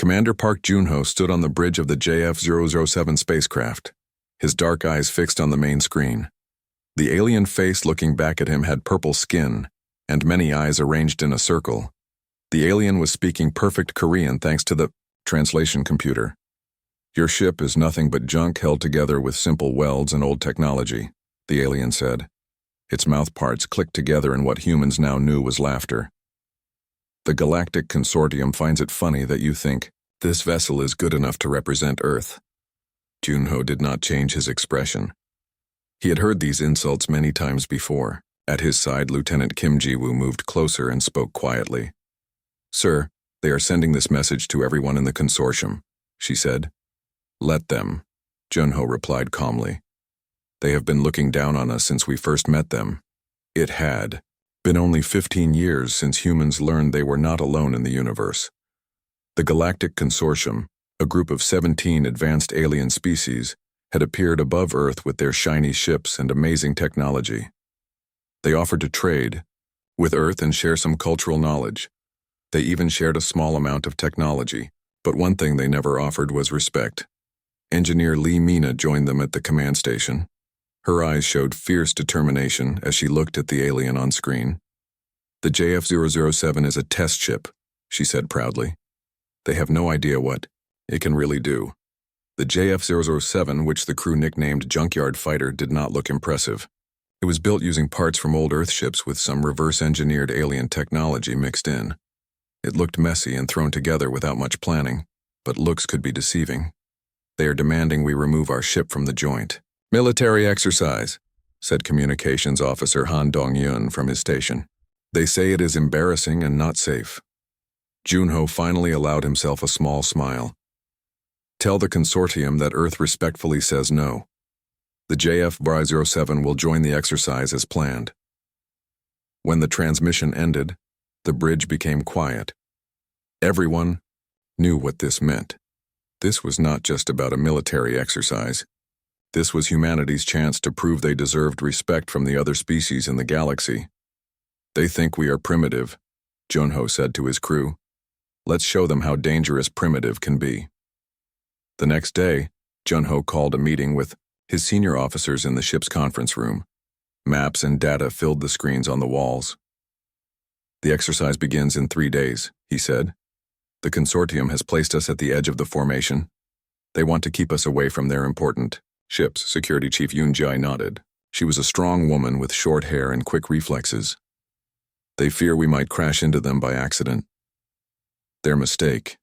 Commander Park Junho stood on the bridge of the JF007 spacecraft, his dark eyes fixed on the main screen. The alien face looking back at him had purple skin, and many eyes arranged in a circle. The alien was speaking perfect Korean thanks to the translation computer. "Your ship is nothing but junk held together with simple welds and old technology," the alien said. Its mouth parts clicked together in what humans now knew was laughter. "The Galactic Consortium finds it funny that you think this vessel is good enough to represent Earth." Junho did not change his expression. He had heard these insults many times before. At his side, Lieutenant Kim Ji-woo moved closer and spoke quietly. "Sir, they are sending this message to everyone in the consortium," she said. "Let them," Junho replied calmly. "They have been looking down on us since we first met them." It had been only 15 years since humans learned they were not alone in the universe. The Galactic Consortium, a group of 17 advanced alien species, had appeared above Earth with their shiny ships and amazing technology. They offered to trade with Earth and share some cultural knowledge. They even shared a small amount of technology, but one thing they never offered was respect. Engineer Lee Mina joined them at the command station. Her eyes showed fierce determination as she looked at the alien on screen. "The JF007 is a test ship," she said proudly. "They have no idea what it can really do." The JF007, which the crew nicknamed Junkyard Fighter, did not look impressive. It was built using parts from old Earth ships with some reverse-engineered alien technology mixed in. It looked messy and thrown together without much planning, but looks could be deceiving. "They are demanding we remove our ship from the joint." "Military exercise," said Communications Officer Han Dong-yun from his station. "They say it is embarrassing and not safe." Junho finally allowed himself a small smile. "Tell the consortium that Earth respectfully says no. The JF007 will join the exercise as planned." When the transmission ended, the bridge became quiet. Everyone knew what this meant. This was not just about a military exercise. This was humanity's chance to prove they deserved respect from the other species in the galaxy. "They think we are primitive," Junho said to his crew. "Let's show them how dangerous primitive can be." The next day, Junho called a meeting with his senior officers in the ship's conference room. Maps and data filled the screens on the walls. "The exercise begins in 3 days," he said. "The consortium has placed us at the edge of the formation. They want to keep us away from their important ships." Security Chief Yoon Jae nodded. She was a strong woman with short hair and quick reflexes. "They fear we might crash into them by accident." "Their mistake,"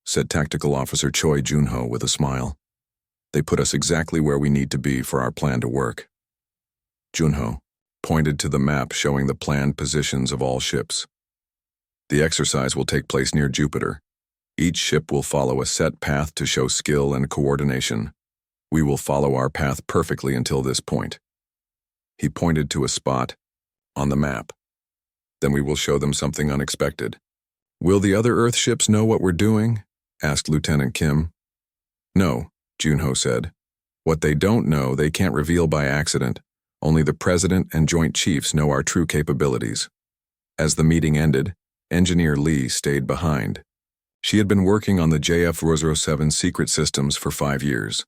said Tactical Officer Choi Junho with a smile. "They put us exactly where we need to be for our plan to work." Junho pointed to the map showing the planned positions of all ships. "The exercise will take place near Jupiter. Each ship will follow a set path to show skill and coordination. We will follow our path perfectly until this point." He pointed to a spot on the map. "Then we will show them something unexpected." "Will the other Earth ships know what we're doing?" asked Lieutenant Kim. "No," Junho said. "What they don't know, they can't reveal by accident. Only the President and Joint Chiefs know our true capabilities." As the meeting ended, Engineer Lee stayed behind. She had been working on the JF007 secret systems for 5 years.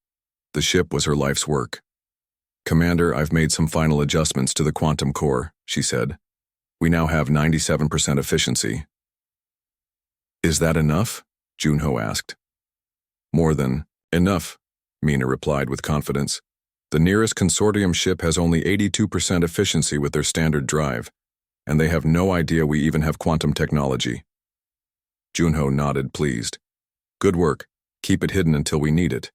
The ship was her life's work. "Commander, I've made some final adjustments to the quantum core," she said. "We now have 97% efficiency." "Is that enough?" Junho asked. "More than enough," Mina replied with confidence. "The nearest consortium ship has only 82% efficiency with their standard drive, and they have no idea we even have quantum technology." Junho nodded, pleased. "Good work. Keep it hidden until we need it."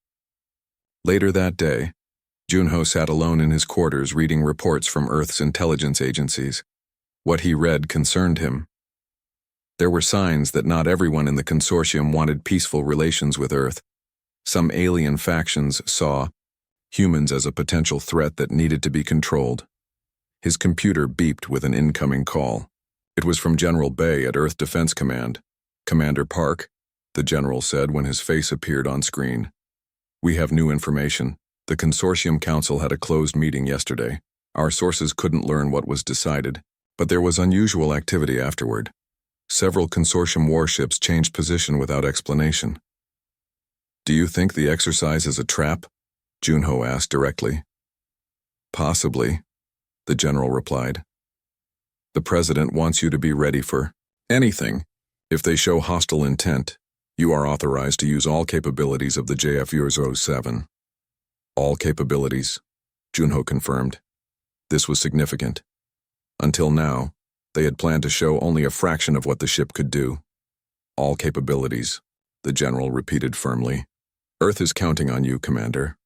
Later that day, Junho sat alone in his quarters reading reports from Earth's intelligence agencies. What he read concerned him. There were signs that not everyone in the consortium wanted peaceful relations with Earth. Some alien factions saw humans as a potential threat that needed to be controlled. His computer beeped with an incoming call. It was from General Bay at Earth Defense Command. "Commander Park," the general said when his face appeared on screen. "We have new information. The Consortium Council had a closed meeting yesterday. Our sources couldn't learn what was decided, but there was unusual activity afterward. Several consortium warships changed position without explanation. "Do you think the exercise is a trap?" Junho asked directly. "Possibly," the general replied. "The president wants you to be ready for anything. If they show hostile intent, you are authorized to use all capabilities of the JF007. All capabilities," Junho confirmed. This was significant. Until now, they had planned to show only a fraction of what the ship could do. "All capabilities," the general repeated firmly. "Earth is counting on you, Commander."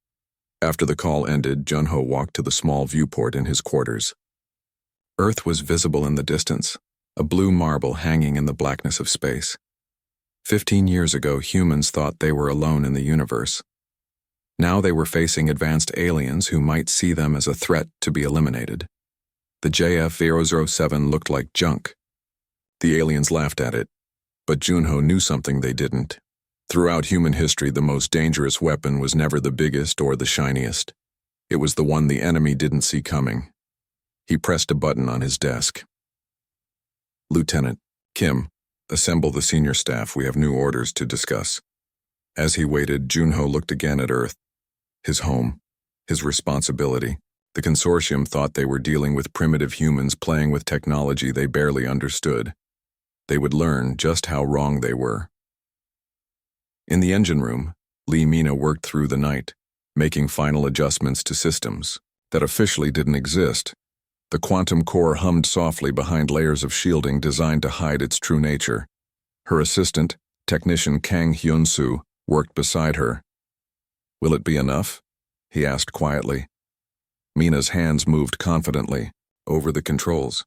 After the call ended, Junho walked to the small viewport in his quarters. Earth was visible in the distance, a blue marble hanging in the blackness of space. 15 years ago, humans thought they were alone in the universe. Now they were facing advanced aliens who might see them as a threat to be eliminated. The JF007 looked like junk. The aliens laughed at it, but Junho knew something they didn't. Throughout human history, the most dangerous weapon was never the biggest or the shiniest. It was the one the enemy didn't see coming. He pressed a button on his desk. "Lieutenant Kim, assemble the senior staff. We have new orders to discuss." As he waited, Junho looked again at Earth. His home, his responsibility. The consortium thought they were dealing with primitive humans playing with technology they barely understood. They would learn just how wrong they were. In the engine room, Lee Mina worked through the night, making final adjustments to systems that officially didn't exist. The quantum core hummed softly behind layers of shielding designed to hide its true nature. Her assistant, technician Kang Hyun-soo, worked beside her. "Will it be enough?" he asked quietly. Mina's hands moved confidently over the controls.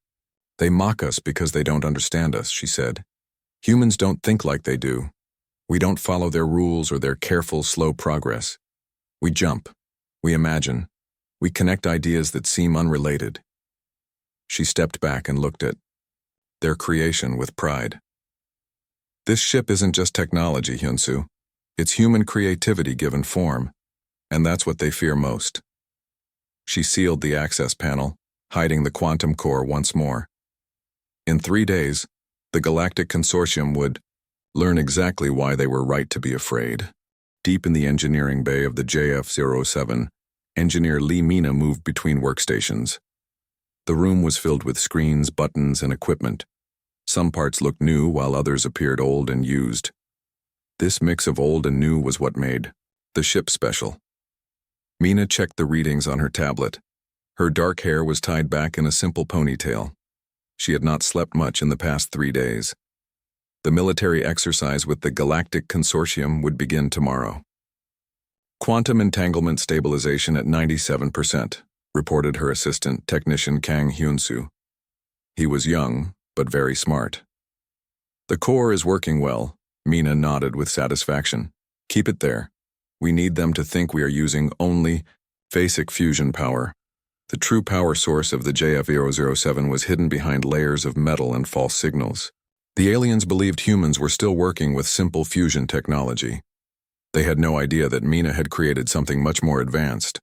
"They mock us because they don't understand us," she said. "Humans don't think like they do. We don't follow their rules or their careful, slow progress. We jump. We imagine. We connect ideas that seem unrelated." She stepped back and looked at their creation with pride. "This ship isn't just technology, Hyun-soo. It's human creativity given form, and that's what they fear most." She sealed the access panel, hiding the quantum core once more. In 3 days, the Galactic Consortium would learn exactly why they were right to be afraid. Deep in the engineering bay of the JF007, engineer Lee Mina moved between workstations. The room was filled with screens, buttons, and equipment. Some parts looked new while others appeared old and used. This mix of old and new was what made the ship special. Mina checked the readings on her tablet. Her dark hair was tied back in a simple ponytail. She had not slept much in the past 3 days. The military exercise with the Galactic Consortium would begin tomorrow. "Quantum entanglement stabilization at 97%, reported her assistant, technician Kang Hyun-soo. He was young, but very smart. "The core is working well," Mina nodded with satisfaction. "Keep it there. We need them to think we are using only basic fusion power." The true power source of the JF007 was hidden behind layers of metal and false signals. The aliens believed humans were still working with simple fusion technology. They had no idea that Mina had created something much more advanced.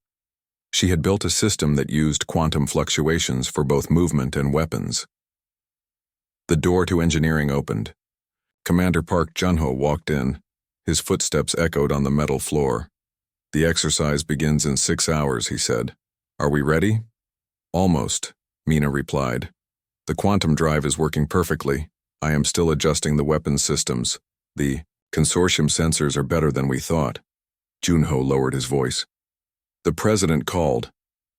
She had built a system that used quantum fluctuations for both movement and weapons. The door to engineering opened. Commander Park Junho walked in. His footsteps echoed on the metal floor. "The exercise begins in 6 hours," he said. "Are we ready?" "Almost," Mina replied. "The quantum drive is working perfectly. I am still adjusting the weapons systems. The consortium sensors are better than we thought." Junho lowered his voice. "The president called.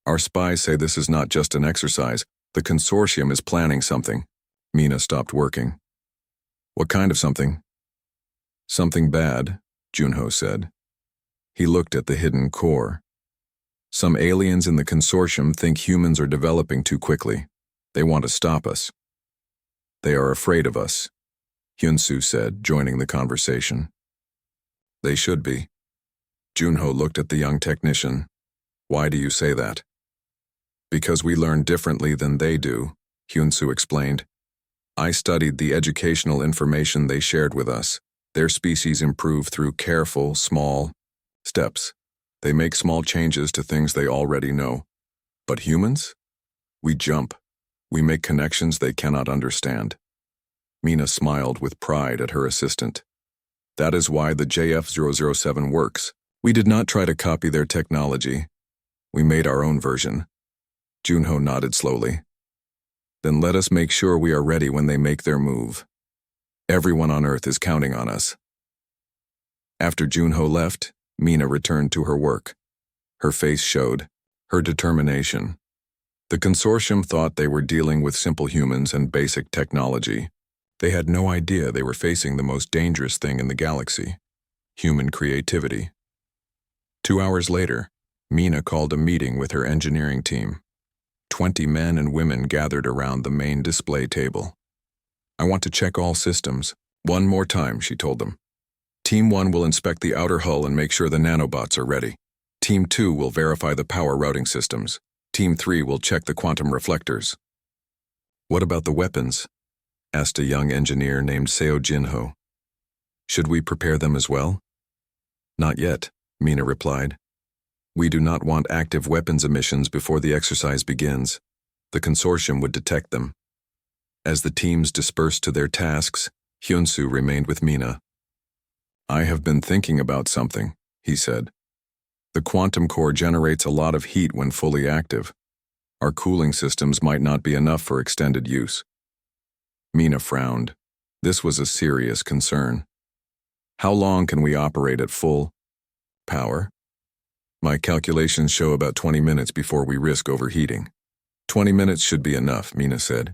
Our spies say this is not just an exercise. The consortium is planning something." Mina stopped working. "What kind of something?" "Something bad," Junho said. He looked at the hidden core. "Some aliens in the consortium think humans are developing too quickly. They want to stop us." "They are afraid of us," Hyun-soo said, joining the conversation. "They should be." Junho looked at the young technician. "Why do you say that?" "Because we learn differently than they do," Hyun-soo explained. "I studied the educational information they shared with us. Their species improve through careful, small steps. They make small changes to things they already know. But humans? We jump. We make connections they cannot understand." Mina smiled with pride at her assistant. That is why the JF007 works. We did not try to copy their technology. We made our own version. Junho nodded slowly. Then let us make sure we are ready when they make their move. Everyone on Earth is counting on us. After Junho left, Mina returned to her work. Her face showed her determination. The consortium thought they were dealing with simple humans and basic technology. They had no idea they were facing the most dangerous thing in the galaxy: human creativity. 2 hours later, Mina called a meeting with her engineering team. 20 men and women gathered around the main display table. I want to check all systems. One more time, she told them. Team 1 will inspect the outer hull and make sure the nanobots are ready. Team 2 will verify the power routing systems. Team 3 will check the quantum reflectors. What about the weapons? Asked a young engineer named Seo Jinho. Should we prepare them as well? Not yet, Mina replied. We do not want active weapons emissions before the exercise begins. The consortium would detect them. As the teams dispersed to their tasks, Hyunsu remained with Mina. I have been thinking about something, he said. The quantum core generates a lot of heat when fully active. Our cooling systems might not be enough for extended use. Mina frowned. This was a serious concern. How long can we operate at full power? My calculations show about 20 minutes before we risk overheating. 20 minutes should be enough, Mina said.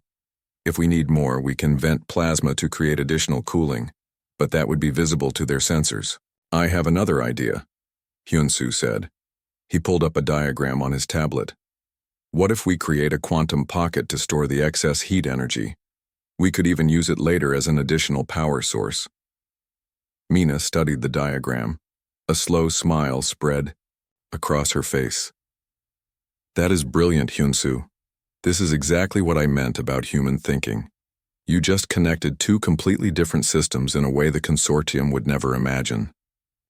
If we need more, we can vent plasma to create additional cooling, but that would be visible to their sensors. I have another idea, Hyunsu said. He pulled up a diagram on his tablet. What if we create a quantum pocket to store the excess heat energy? We could even use it later as an additional power source. Mina studied the diagram. A slow smile spread across her face. That is brilliant, Hyunsu. This is exactly what I meant about human thinking. You just connected two completely different systems in a way the consortium would never imagine.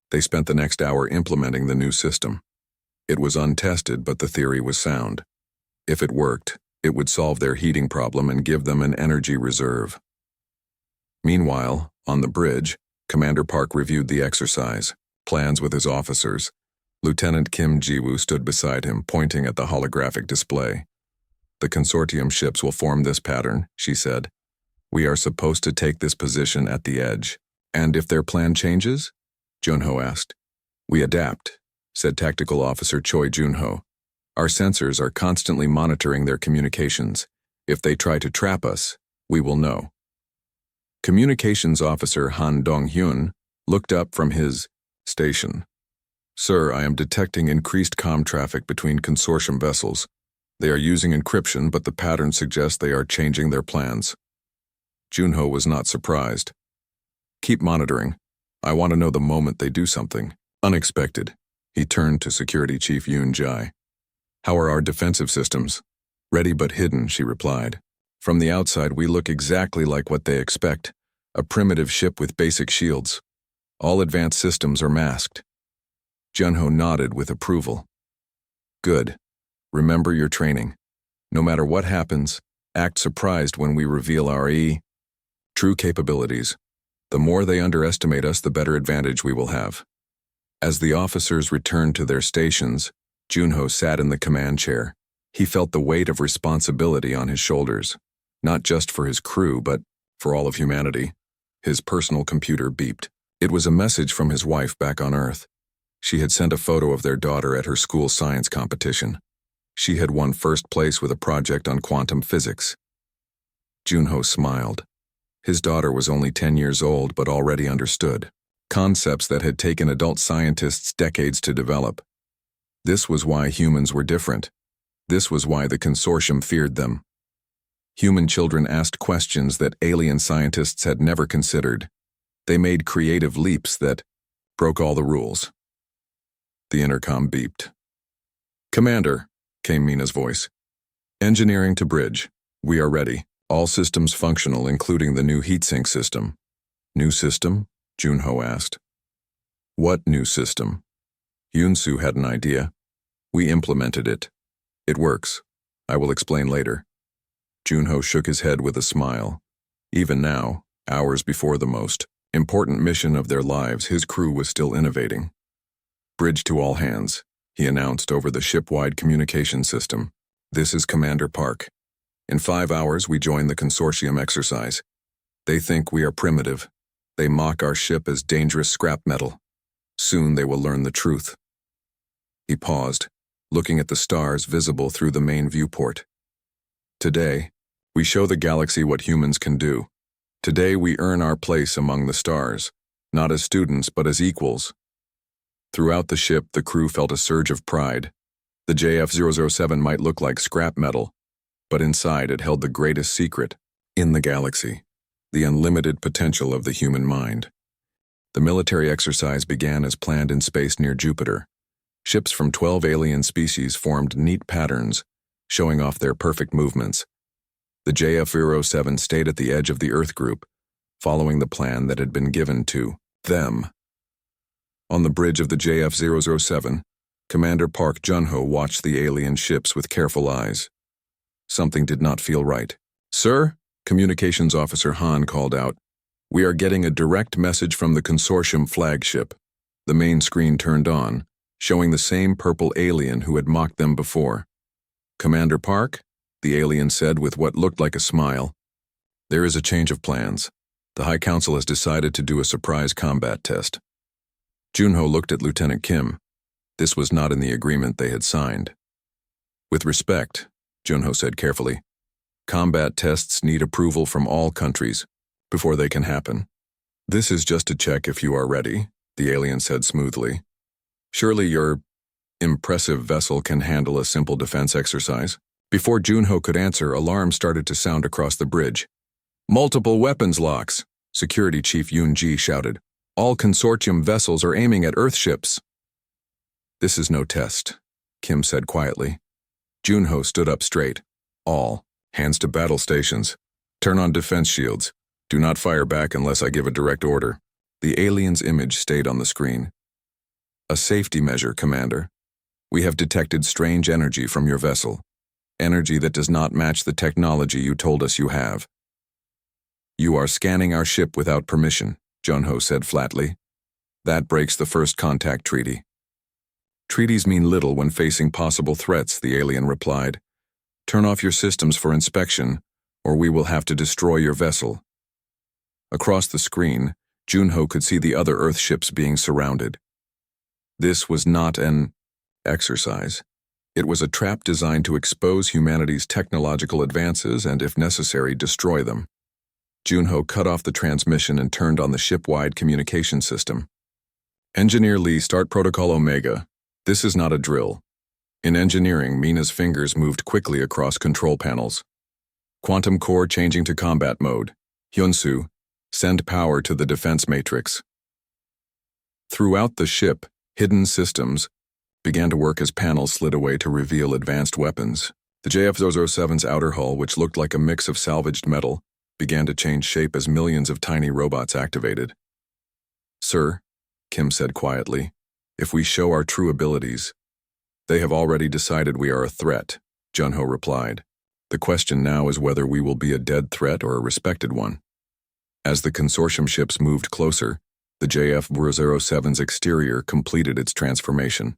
They spent the next hour implementing the new system. It was untested, but the theory was sound. If it worked, it would solve their heating problem and give them an energy reserve. Meanwhile, on the bridge, Commander Park reviewed the exercise plans with his officers. Lieutenant Kim Ji-woo stood beside him, pointing at the holographic display. The consortium ships will form this pattern, she said. We are supposed to take this position at the edge. And if their plan changes? Junho asked. We adapt, said Tactical Officer Choi Junho. Our sensors are constantly monitoring their communications. If they try to trap us, we will know. Communications Officer Han Dong-hyun looked up from his station. Sir, I am detecting increased comm traffic between consortium vessels. They are using encryption, but the pattern suggests they are changing their plans. Junho was not surprised. Keep monitoring. I want to know the moment they do something unexpected. He turned to Security Chief Yoon Jae. How are our defensive systems? Ready but hidden, she replied. From the outside, we look exactly like what they expect. A primitive ship with basic shields. All advanced systems are masked. Junho nodded with approval. Good. Remember your training. No matter what happens, act surprised when we reveal our true capabilities. The more they underestimate us, the better advantage we will have. As the officers returned to their stations, Junho sat in the command chair. He felt the weight of responsibility on his shoulders, not just for his crew, but for all of humanity. His personal computer beeped. It was a message from his wife back on Earth. She had sent a photo of their daughter at her school science competition. She had won first place with a project on quantum physics. Junho smiled. His daughter was only 10 years old but already understood concepts that had taken adult scientists decades to develop. This was why humans were different. This was why the consortium feared them. Human children asked questions that alien scientists had never considered. They made creative leaps that broke all the rules. The intercom beeped. Commander, came Mina's voice. Engineering to bridge. We are ready. All systems functional, including the new heatsink system. New system? Junho asked. What new system? Hyunsu had an idea. We implemented it. It works. I will explain later. Junho shook his head with a smile. Even now, Hours before the most important mission of their lives, his crew was still innovating. "Bridge to all hands," he announced over the ship-wide communication system. "This is Commander Park. In 5 hours, we join the consortium exercise. They think we are primitive. They mock our ship as dangerous scrap metal. Soon they will learn the truth." He paused, looking at the stars visible through the main viewport. "Today, we show the galaxy what humans can do. Today we earn our place among the stars, not as students but as equals." Throughout the ship, the crew felt a surge of pride. The JF007 might look like scrap metal, but inside it held the greatest secret in the galaxy, the unlimited potential of the human mind. The military exercise began as planned in space near Jupiter. Ships from 12 alien species formed neat patterns, showing off their perfect movements. The JF007 stayed at the edge of the Earth group, following the plan that had been given to them. On the bridge of the JF007, Commander Park Jun-ho watched the alien ships with careful eyes. Something did not feel right. "Sir," Communications Officer Han called out, "we are getting a direct message from the consortium flagship." The main screen turned on, showing the same purple alien who had mocked them before. "Commander Park," the alien said with what looked like a smile, "there is a change of plans. The High Council has decided to do a surprise combat test." Junho looked at Lieutenant Kim. This was not in the agreement they had signed. "With respect," Junho said carefully, "combat tests need approval from all countries before they can happen." "This is just to check if you are ready," the alien said smoothly. "Surely your impressive vessel can handle a simple defense exercise." Before Junho could answer, alarms started to sound across the bridge. "Multiple weapons locks," Security Chief Yoon-ji shouted. "All consortium vessels are aiming at Earthships." "This is no test," Kim said quietly. Junho stood up straight. "All hands to battle stations. Turn on defense shields. Do not fire back unless I give a direct order." The alien's image stayed on the screen. "A safety measure, Commander. We have detected strange energy from your vessel. Energy that does not match the technology you told us you have." "You are scanning our ship without permission," Junho said flatly. "That breaks the first contact treaty." "Treaties mean little when facing possible threats," the alien replied. "Turn off your systems for inspection, or we will have to destroy your vessel." Across the screen, Junho could see the other Earth ships being surrounded. This was not an exercise. It was a trap designed to expose humanity's technological advances and, if necessary, destroy them. Junho cut off the transmission and turned on the ship-wide communication system. "Engineer Lee, start Protocol Omega. This is not a drill." In engineering, Mina's fingers moved quickly across control panels. "Quantum core changing to combat mode. Hyunsu, send power to the defense matrix." Throughout the ship, hidden systems began to work as panels slid away to reveal advanced weapons. The JF007's outer hull, which looked like a mix of salvaged metal, began to change shape as millions of tiny robots activated. "Sir," Kim said quietly, "if we show our true abilities—" "They have already decided we are a threat," Junho replied. "The question now is whether we will be a dead threat or a respected one." As the consortium ships moved closer, the JF007's exterior completed its transformation.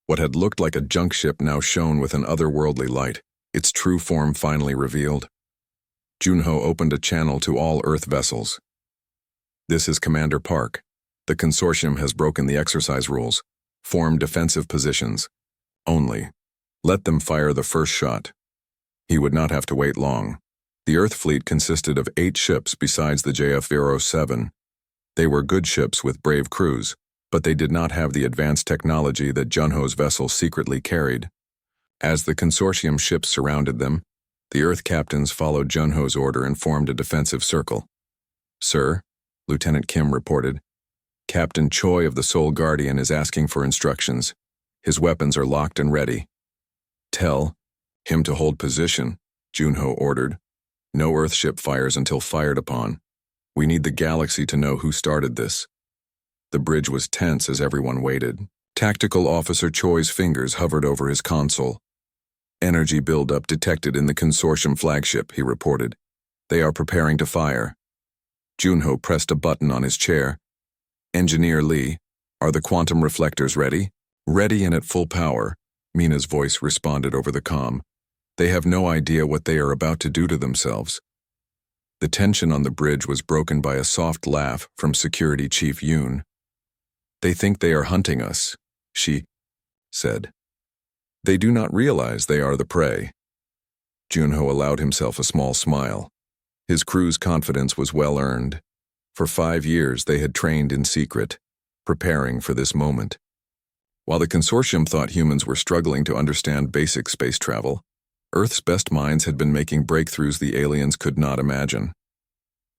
What had looked like a junk ship now shone with an otherworldly light, its true form finally revealed. Junho opened a channel to all Earth vessels. "This is Commander Park. The consortium has broken the exercise rules. Form defensive positions. Only. Let them fire the first shot." He would not have to wait long. The Earth fleet consisted of 8 ships besides the JF007. They were good ships with brave crews, but they did not have the advanced technology that Junho's vessel secretly carried. As the consortium ships surrounded them, the Earth captains followed Junho's order and formed a defensive circle. "Sir," Lieutenant Kim reported, "Captain Choi of the Soul Guardian is asking for instructions. His weapons are locked and ready." "Tell him to hold position," Junho ordered. "No Earthship fires until fired upon. We need the galaxy to know who started this." The bridge was tense as everyone waited. Tactical Officer Choi's fingers hovered over his console. "Energy buildup detected in the consortium flagship," he reported. "They are preparing to fire." Junho pressed a button on his chair. Engineer Lee, are the quantum reflectors ready? Ready and at full power, Mina's voice responded over the comm. They have no idea what they are about to do to themselves. The tension on the bridge was broken by a soft laugh from Security Chief Yoon. They think they are hunting us, she said. They do not realize they are the prey. Junho allowed himself a small smile. His crew's confidence was well earned. For 5 years they had trained in secret, preparing for this moment. While the consortium thought humans were struggling to understand basic space travel, Earth's best minds had been making breakthroughs the aliens could not imagine.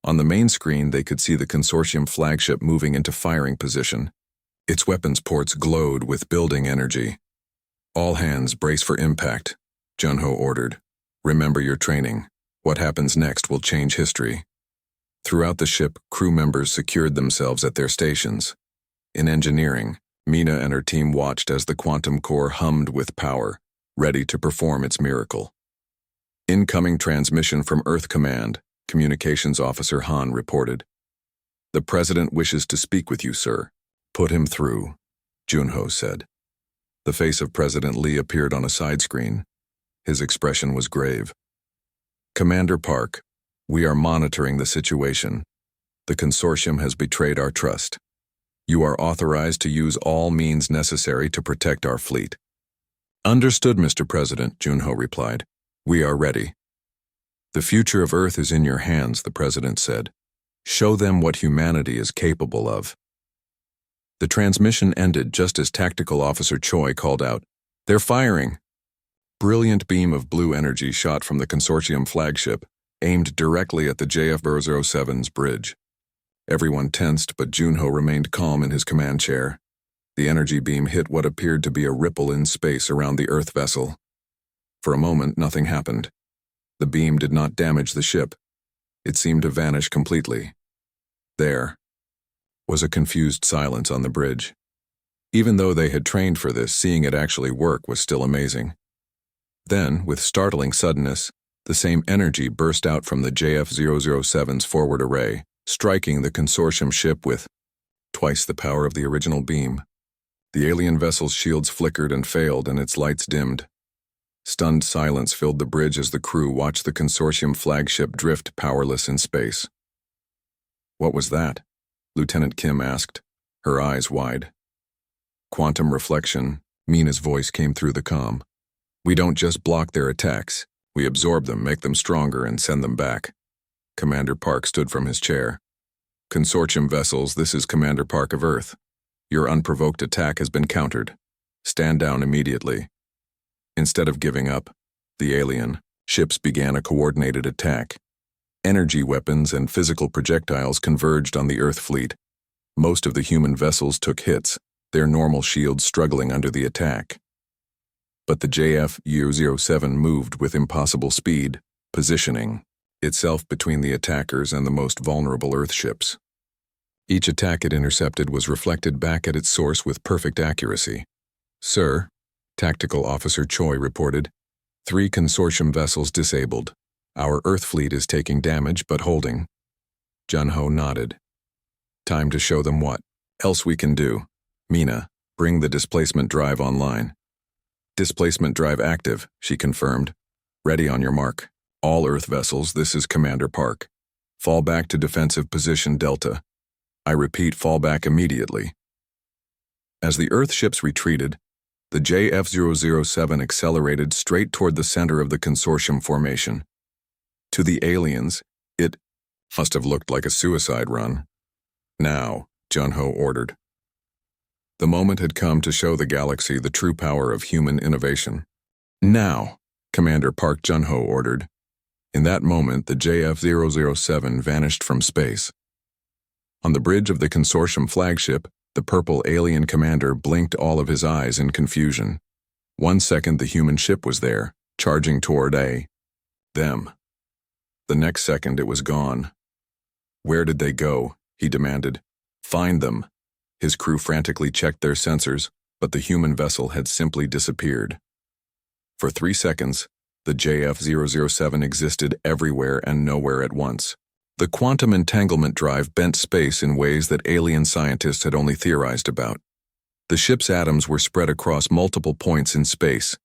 On the main screen they could see the consortium flagship moving into firing position. Its weapons ports glowed with building energy. All hands brace for impact, Junho ordered. Remember your training. What happens next will change history. Throughout the ship, crew members secured themselves at their stations. In engineering, Mina and her team watched as the quantum core hummed with power, ready to perform its miracle. Incoming transmission from Earth Command, Communications Officer Han reported. The President wishes to speak with you, sir. Put him through, Junho said. The face of President Lee appeared on a side screen. His expression was grave. Commander Park, we are monitoring the situation. The consortium has betrayed our trust. You are authorized to use all means necessary to protect our fleet. Understood, Mr. President, Junho replied. We are ready. The future of Earth is in your hands, the President said. Show them what humanity is capable of. The transmission ended just as Tactical Officer Choi called out, They're firing! Brilliant beam of blue energy shot from the consortium flagship, aimed directly at the JF007's bridge. Everyone tensed, but Junho remained calm in his command chair. The energy beam hit what appeared to be a ripple in space around the Earth vessel. For a moment, nothing happened. The beam did not damage the ship. It seemed to vanish completely. There was a confused silence on the bridge. Even though they had trained for this, seeing it actually work was still amazing. Then, with startling suddenness, the same energy burst out from the JF007's forward array, striking the consortium ship with twice the power of the original beam. The alien vessel's shields flickered and failed, and its lights dimmed. Stunned silence filled the bridge as the crew watched the consortium flagship drift powerless in space. What was that? Lieutenant Kim asked, her eyes wide. Quantum reflection, Mina's voice came through the comm. We don't just block their attacks. We absorb them, make them stronger, and send them back. Commander Park stood from his chair. Consortium vessels, this is Commander Park of Earth. Your unprovoked attack has been countered. Stand down immediately. Instead of giving up, the alien ships began a coordinated attack. Energy weapons and physical projectiles converged on the Earth fleet. Most of the human vessels took hits, their normal shields struggling under the attack. But the JF007 moved with impossible speed, positioning itself between the attackers and the most vulnerable Earth ships. Each attack it intercepted was reflected back at its source with perfect accuracy. Sir, Tactical Officer Choi reported, 3 consortium vessels disabled. Our Earth fleet is taking damage but holding. Junho nodded. Time to show them what else we can do. Mina, bring the displacement drive online. Displacement drive active, she confirmed. Ready on your mark. All Earth vessels, this is Commander Park. Fall back to defensive position Delta. I repeat, fall back immediately. As the Earth ships retreated, the JF007 accelerated straight toward the center of the consortium formation. To the aliens, it must have looked like a suicide run. Now, Junho ordered. The moment had come to show the galaxy the true power of human innovation. Now, Commander Park Junho ordered. In that moment, the JF007 vanished from space. On the bridge of the consortium flagship, the purple alien commander blinked all of his eyes in confusion. 1 second the human ship was there, charging toward them. The next second it was gone. Where did they go? He demanded. Find them. His crew frantically checked their sensors, but the human vessel had simply disappeared. For 3 seconds, the JF007 existed everywhere and nowhere at once. The quantum entanglement drive bent space in ways that alien scientists had only theorized about. The ship's atoms were spread across multiple points in space,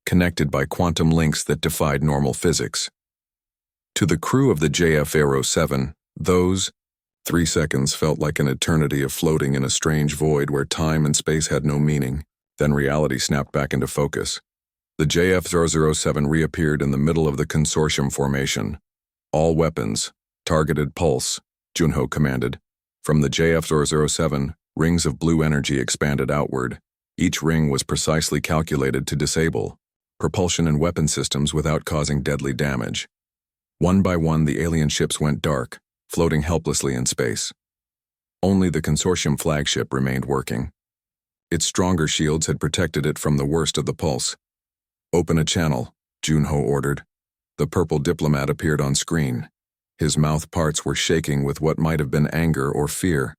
connected by quantum links that defied normal physics. To the crew of the JF007, those 3 seconds felt like an eternity of floating in a strange void where time and space had no meaning. Then reality snapped back into focus. The JF007 reappeared in the middle of the consortium formation. All weapons, targeted pulse, Junho commanded. From the JF007, rings of blue energy expanded outward. Each ring was precisely calculated to disable propulsion and weapon systems without causing deadly damage. One by one, the alien ships went dark, floating helplessly in space. Only the consortium flagship remained working. Its stronger shields had protected it from the worst of the pulse. "Open a channel," Junho ordered. The purple diplomat appeared on screen. His mouth parts were shaking with what might have been anger or fear.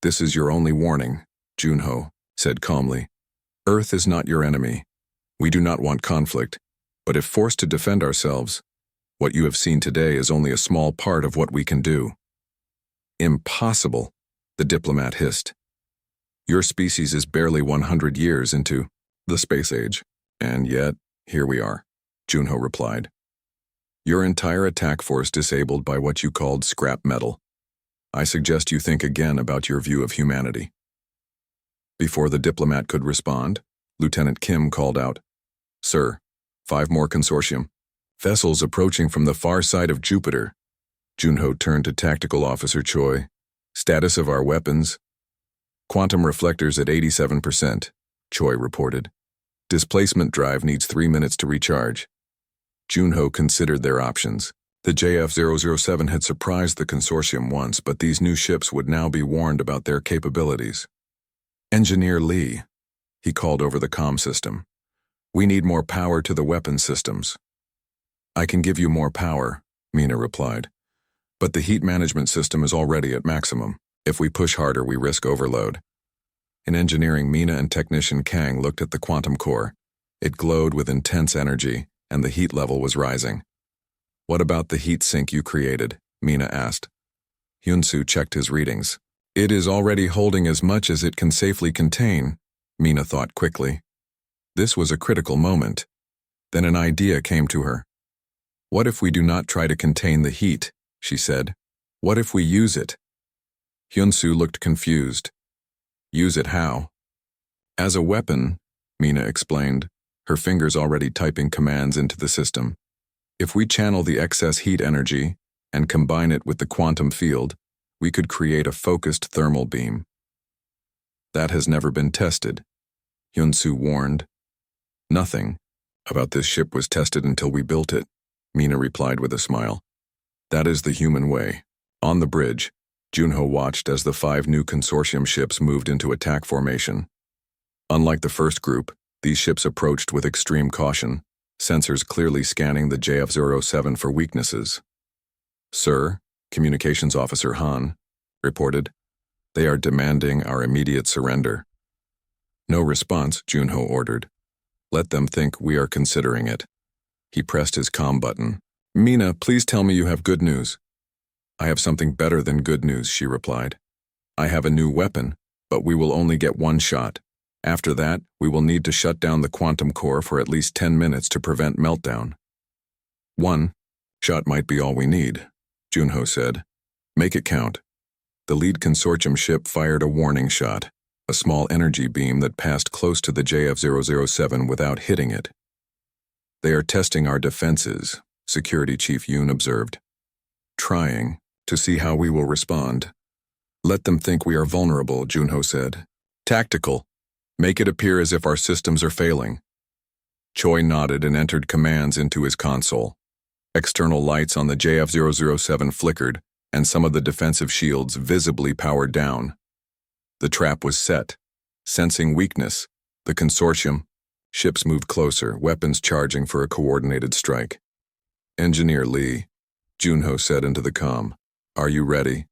"This is your only warning," Junho said calmly. "Earth is not your enemy. We do not want conflict, but if forced to defend ourselves, what you have seen today is only a small part of what we can do." "Impossible," the diplomat hissed. "Your species is barely 100 years into the space age, and yet, here we are," Junho replied. "Your entire attack force disabled by what you called scrap metal. I suggest you think again about your view of humanity." Before the diplomat could respond, Lieutenant Kim called out, "Sir, 5 more consortium. Vessels approaching from the far side of Jupiter." Junho turned to Tactical Officer Choi. "Status of our weapons?" "Quantum reflectors at 87%, Choi reported. "Displacement drive needs 3 minutes to recharge." Junho considered their options. The JF007 had surprised the consortium once, but these new ships would now be warned about their capabilities. "Engineer Lee," he called over the comm system. "We need more power to the weapon systems." "I can give you more power," Mina replied. "But the heat management system is already at maximum. If we push harder, we risk overload." In engineering, Mina and technician Kang looked at the quantum core. It glowed with intense energy, and the heat level was rising. "What about the heat sink you created?" Mina asked. Hyunsu checked his readings. "It is already holding as much as it can safely contain," Mina thought quickly. This was a critical moment. Then an idea came to her. "What if we do not try to contain the heat?" she said. "What if we use it?" Hyunsu looked confused. "Use it how?" "As a weapon," Mina explained, her fingers already typing commands into the system. "If we channel the excess heat energy and combine it with the quantum field, we could create a focused thermal beam." "That has never been tested," Hyunsu warned. "Nothing about this ship was tested until we built it," Mina replied with a smile. "That is the human way." On the bridge, Junho watched as the 5 new consortium ships moved into attack formation. Unlike the first group, these ships approached with extreme caution, sensors clearly scanning the JF007 for weaknesses. "Sir," Communications Officer Han reported, "they are demanding our immediate surrender." "No response," Junho ordered. "Let them think we are considering it." He pressed his comm button. "Mina, please tell me you have good news." "I have something better than good news," she replied. "I have a new weapon, but we will only get 1 shot. After that, we will need to shut down the quantum core for at least 10 minutes to prevent meltdown." "1 shot might be all we need," Junho said. "Make it count." The lead consortium ship fired a warning shot, a small energy beam that passed close to the JF007 without hitting it. "They are testing our defenses," Security Chief Yoon observed. "Trying to see how we will respond." "Let them think we are vulnerable," Junho said. "Tactical. Make it appear as if our systems are failing." Choi nodded and entered commands into his console. External lights on the JF007 flickered, and some of the defensive shields visibly powered down. The trap was set. Sensing weakness, the consortium ships moved closer, weapons charging for a coordinated strike. "Engineer Lee," Junho said into the comm, "are you ready?"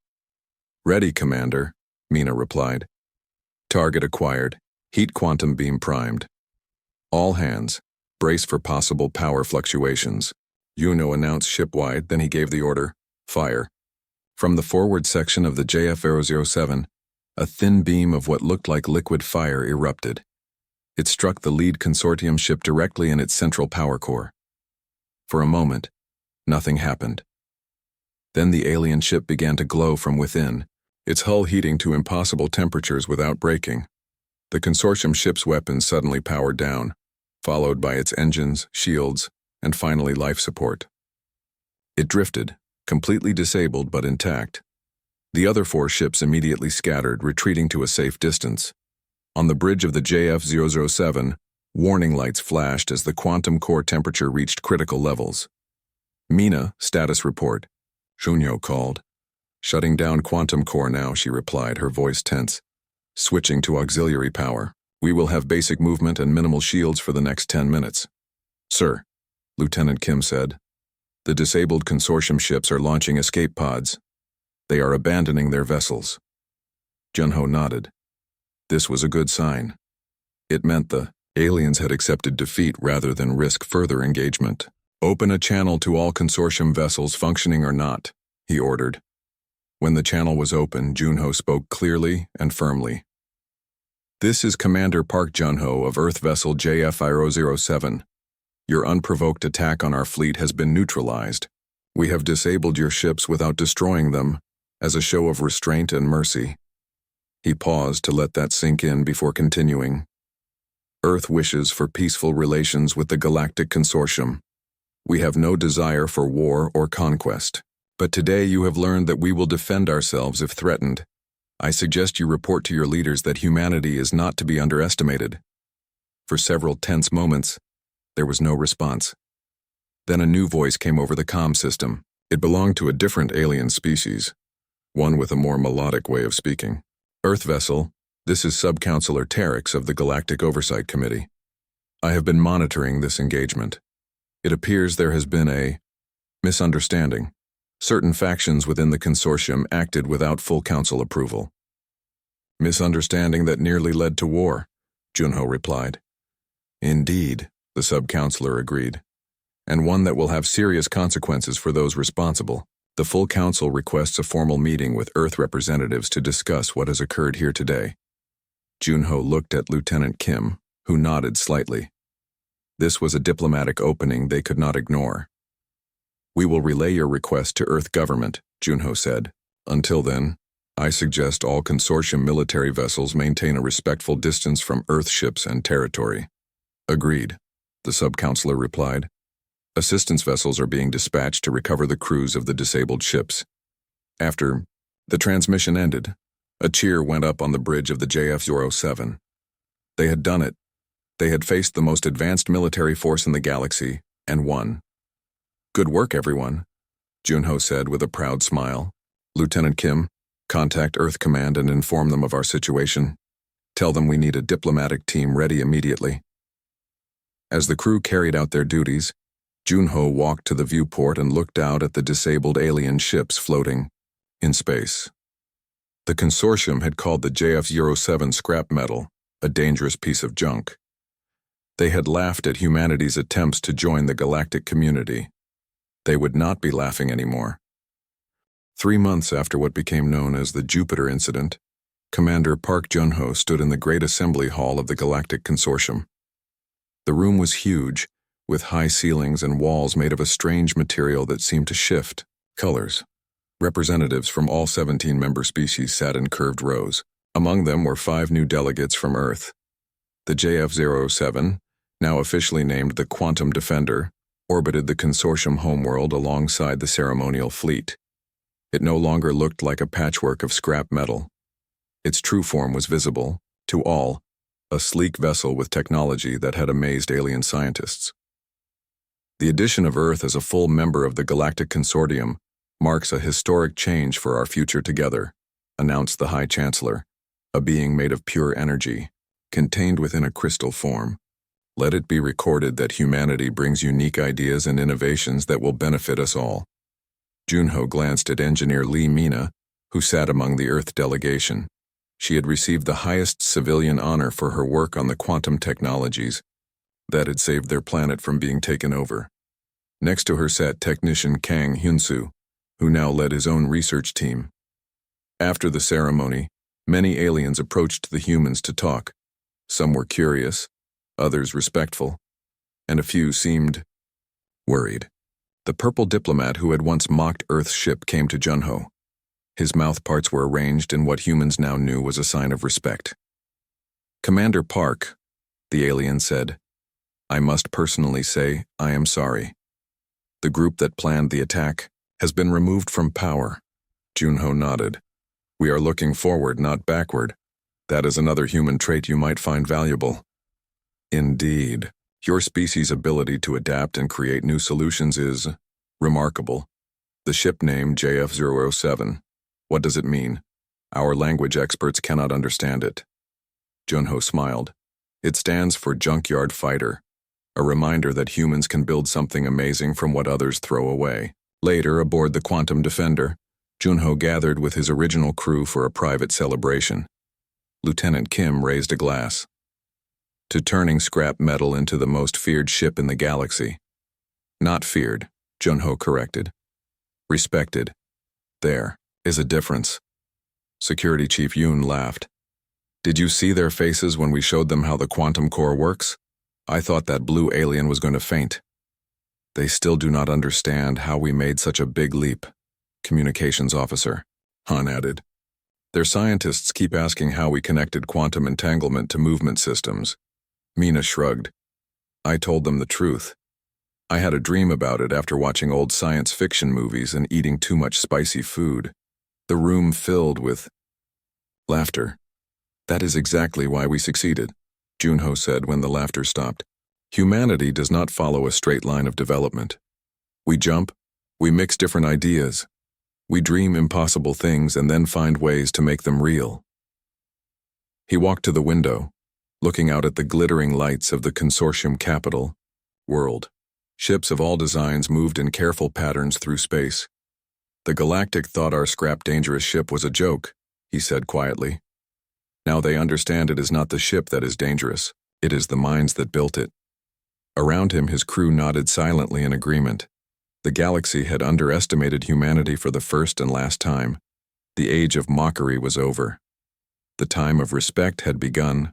"Ready, Commander," Mina replied. "Target acquired. Heat quantum beam primed. All hands, brace for possible power fluctuations." Yuno announced shipwide, then he gave the order, "Fire." From the forward section of the JF007, a thin beam of what looked like liquid fire erupted. It struck the lead consortium ship directly in its central power core. For a moment, nothing happened. Then the alien ship began to glow from within, its hull heating to impossible temperatures without breaking. The consortium ship's weapons suddenly powered down, followed by its engines, shields, and finally life support. It drifted, completely disabled but intact. The other 4 ships immediately scattered, retreating to a safe distance. On the bridge of the JF007, warning lights flashed as the quantum core temperature reached critical levels. "Mina, status report," Junho called. "Shutting down quantum core now," she replied, her voice tense. "Switching to auxiliary power. We will have basic movement and minimal shields for the next 10 minutes. "Sir," Lieutenant Kim said. "The disabled consortium ships are launching escape pods. They are abandoning their vessels." Junho nodded. This was a good sign. It meant the aliens had accepted defeat rather than risk further engagement. "Open a channel to all consortium vessels, functioning or not," he ordered. When the channel was open, Junho spoke clearly and firmly. "This is Commander Park Junho of Earth vessel JF007. Your unprovoked attack on our fleet has been neutralized. We have disabled your ships without destroying them, as a show of restraint and mercy." He paused to let that sink in before continuing. "Earth wishes for peaceful relations with the Galactic Consortium. We have no desire for war or conquest. But today you have learned that we will defend ourselves if threatened. I suggest you report to your leaders that humanity is not to be underestimated." For several tense moments, there was no response. Then a new voice came over the comm system. It belonged to a different alien species, one with a more melodic way of speaking. "Earth vessel, this is Sub-Counselor Terex of the Galactic Oversight Committee. I have been monitoring this engagement. It appears there has been a misunderstanding. Certain factions within the consortium acted without full council approval." "Misunderstanding that nearly led to war," Junho replied. "Indeed," the sub-counselor agreed, "and one that will have serious consequences for those responsible. The full council requests a formal meeting with Earth representatives to discuss what has occurred here today." Junho looked at Lieutenant Kim, who nodded slightly. This was a diplomatic opening they could not ignore. "We will relay your request to Earth government," Junho said. "Until then, I suggest all consortium military vessels maintain a respectful distance from Earth ships and territory." "Agreed," the sub-counselor replied. "Assistance vessels are being dispatched to recover the crews of the disabled ships." After the transmission ended, a cheer went up on the bridge of the JF007. They had done it. They had faced the most advanced military force in the galaxy, and won. "Good work, everyone," Junho said with a proud smile. "Lieutenant Kim, contact Earth Command and inform them of our situation. Tell them we need a diplomatic team ready immediately." As the crew carried out their duties, Junho walked to the viewport and looked out at the disabled alien ships floating in space. The consortium had called the JF007 scrap metal, a dangerous piece of junk. They had laughed at humanity's attempts to join the galactic community. They would not be laughing anymore. 3 months after what became known as the Jupiter incident, Commander Park Junho stood in the Great Assembly Hall of the Galactic Consortium. The room was huge, with high ceilings and walls made of a strange material that seemed to shift colors. Representatives from all 17 member species sat in curved rows. Among them were 5 new delegates from Earth. The JF007, now officially named the Quantum Defender, orbited the consortium homeworld alongside the ceremonial fleet. It no longer looked like a patchwork of scrap metal. Its true form was visible, to all, a sleek vessel with technology that had amazed alien scientists. "The addition of Earth as a full member of the Galactic Consortium marks a historic change for our future together," announced the High Chancellor, a being made of pure energy, contained within a crystal form. "Let it be recorded that humanity brings unique ideas and innovations that will benefit us all." Junho glanced at Engineer Lee Mina, who sat among the Earth delegation. She had received the highest civilian honor for her work on the quantum technologies that had saved their planet from being taken over. Next to her sat technician Kang Hyunsu, who now led his own research team. After the ceremony, many aliens approached the humans to talk. Some were curious, others respectful, and a few seemed worried. The purple diplomat who had once mocked Earth's ship came to Junho. His mouth parts were arranged in what humans now knew was a sign of respect. "Commander Park," the alien said, "I must personally say I am sorry. The group that planned the attack has been removed from power." Junho nodded. "We are looking forward, not backward. That is another human trait you might find valuable." "Indeed. Your species' ability to adapt and create new solutions is remarkable. The ship name JF007. What does it mean? Our language experts cannot understand it." Junho smiled. "It stands for Junkyard Fighter, a reminder that humans can build something amazing from what others throw away." Later, aboard the Quantum Defender, Junho gathered with his original crew for a private celebration. Lieutenant Kim raised a glass to turning scrap metal into the most feared ship in the galaxy. "Not feared," Junho corrected. "Respected. There is a difference." Security Chief Yoon laughed. "Did you see their faces when we showed them how the quantum core works? I thought that blue alien was going to faint." "They still do not understand how we made such a big leap," Communications Officer Han added. "Their scientists keep asking how we connected quantum entanglement to movement systems." Mina shrugged. "I told them the truth. I had a dream about it after watching old science fiction movies and eating too much spicy food." The room filled with laughter. "That is exactly why we succeeded," Junho said when the laughter stopped. "Humanity does not follow a straight line of development. We jump, we mix different ideas. We dream impossible things and then find ways to make them real." He walked to the window, looking out at the glittering lights of the consortium capital, world. Ships of all designs moved in careful patterns through space. "The Galactic thought our scrap dangerous ship was a joke," he said quietly. "Now they understand it is not the ship that is dangerous, it is the minds that built it." Around him, his crew nodded silently in agreement. The galaxy had underestimated humanity for the first and last time. The age of mockery was over. The time of respect had begun.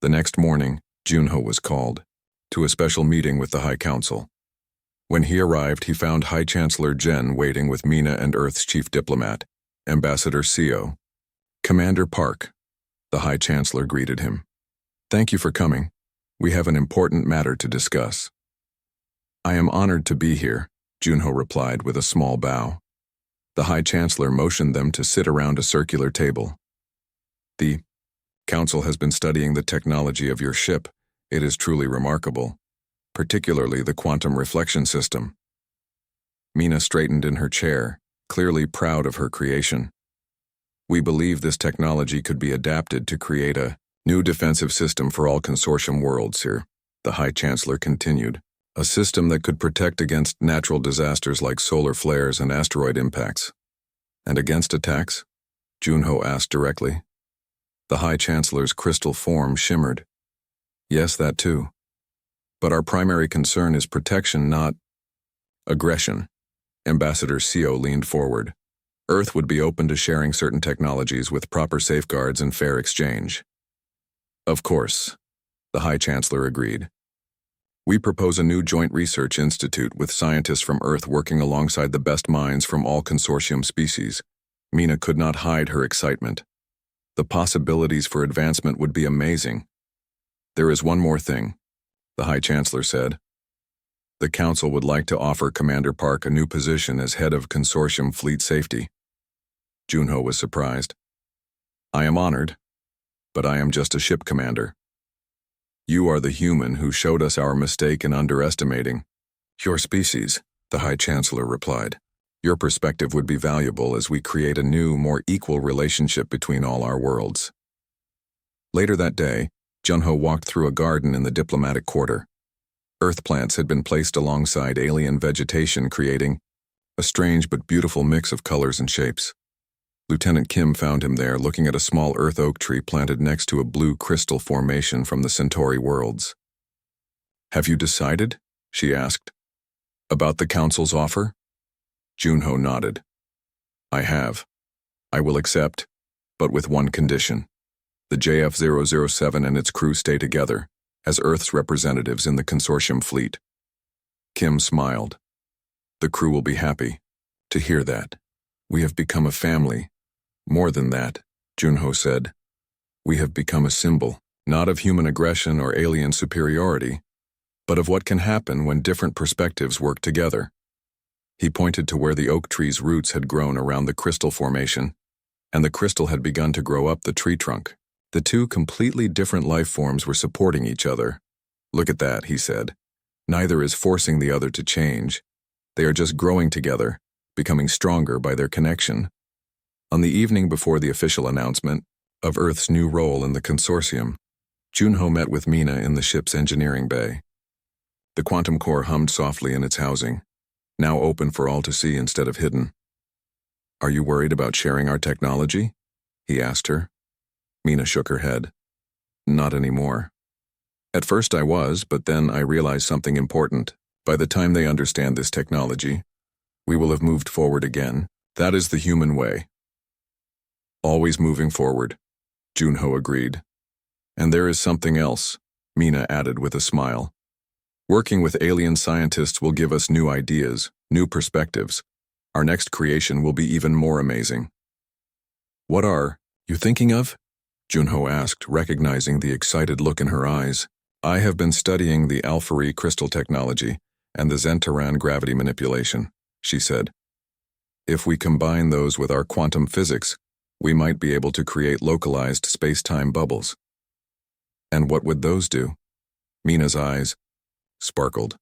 The next morning, Junho was called to a special meeting with the High Council. When he arrived, he found High Chancellor Jen waiting with Mina and Earth's chief diplomat, Ambassador Seo. "Commander Park," the High Chancellor greeted him. "Thank you for coming. We have an important matter to discuss." "I am honored to be here," Junho replied with a small bow. The High Chancellor motioned them to sit around a circular table. "The Council has been studying the technology of your ship. It is truly remarkable, particularly the quantum reflection system." Mina straightened in her chair, clearly proud of her creation. "We believe this technology could be adapted to create a new defensive system for all consortium worlds here," the High Chancellor continued. "A system that could protect against natural disasters like solar flares and asteroid impacts." "And against attacks?" Junho asked directly. The High Chancellor's crystal form shimmered. "Yes, that too. But our primary concern is protection, not aggression." Ambassador Seo leaned forward. "Earth would be open to sharing certain technologies with proper safeguards and fair exchange." "Of course," the High Chancellor agreed. "We propose a new joint research institute with scientists from Earth working alongside the best minds from all consortium species." Mina could not hide her excitement. The possibilities for advancement would be amazing. "There is one more thing," the High Chancellor said. "The Council would like to offer Commander Park a new position as head of Consortium Fleet Safety." Junho was surprised. "I am honored, but I am just a ship commander. You are the human who showed us our mistake in underestimating your species," the High Chancellor replied. "Your perspective would be valuable as we create a new, more equal relationship between all our worlds." Later that day, Junho walked through a garden in the diplomatic quarter. Earth plants had been placed alongside alien vegetation, creating a strange but beautiful mix of colors and shapes. Lieutenant Kim found him there, looking at a small earth oak tree planted next to a blue crystal formation from the Centauri worlds. "Have you decided?" she asked. "About the Council's offer?" Junho nodded. I have. I will accept, but with one condition. The JF007 and its crew stay together, as Earth's representatives in the consortium fleet. Kim smiled. The crew will be happy to hear that. We have become a family. More than that, Junho said. We have become a symbol, not of human aggression or alien superiority, but of what can happen when different perspectives work together. He pointed to where the oak tree's roots had grown around the crystal formation, and the crystal had begun to grow up the tree trunk. The two completely different life forms were supporting each other. Look at that, he said. Neither is forcing the other to change. They are just growing together, becoming stronger by their connection. On the evening before the official announcement of Earth's new role in the consortium, Junho met with Mina in the ship's engineering bay. The quantum core hummed softly in its housing, now open for all to see instead of hidden. Are you worried about sharing our technology? He asked her. Mina shook her head. Not anymore. At first I was, but then I realized something important. By the time they understand this technology, we will have moved forward again. That is the human way. Always moving forward, Junho agreed. And there is something else, Mina added with a smile. Working with alien scientists will give us new ideas, new perspectives. Our next creation will be even more amazing. What are you thinking of? Junho asked, recognizing the excited look in her eyes. I have been studying the Alpha-Re crystal technology and the Zentaran gravity manipulation, she said. If we combine those with our quantum physics, we might be able to create localized space-time bubbles. And what would those do? Mina's eyes sparkled.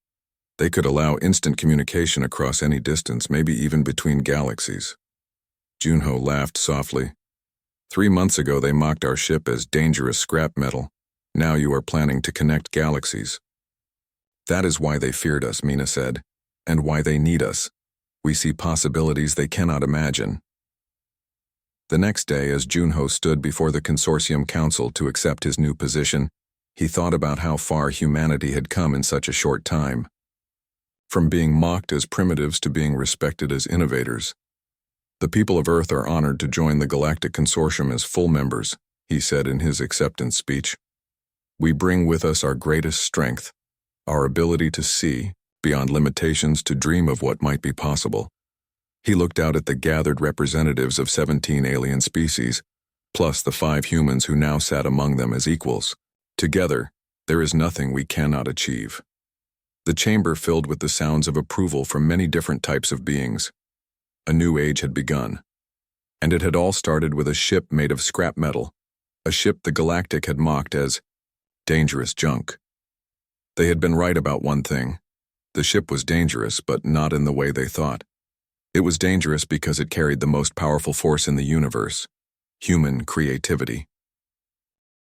They could allow instant communication across any distance, maybe even between galaxies. Junho laughed softly. 3 months ago they mocked our ship as dangerous scrap metal. Now you are planning to connect galaxies. That is why they feared us, Mina said, and why they need us. We see possibilities they cannot imagine. The next day, as Junho stood before the Consortium Council to accept his new position, he thought about how far humanity had come in such a short time. From being mocked as primitives to being respected as innovators. The people of Earth are honored to join the Galactic Consortium as full members, he said in his acceptance speech. We bring with us our greatest strength, our ability to see, beyond limitations to dream of what might be possible. He looked out at the gathered representatives of 17 alien species, plus the 5 humans who now sat among them as equals. Together, there is nothing we cannot achieve. The chamber filled with the sounds of approval from many different types of beings. A new age had begun. And it had all started with a ship made of scrap metal, a ship the Galactic had mocked as dangerous junk. They had been right about one thing. The ship was dangerous, but not in the way they thought. It was dangerous because it carried the most powerful force in the universe, human creativity.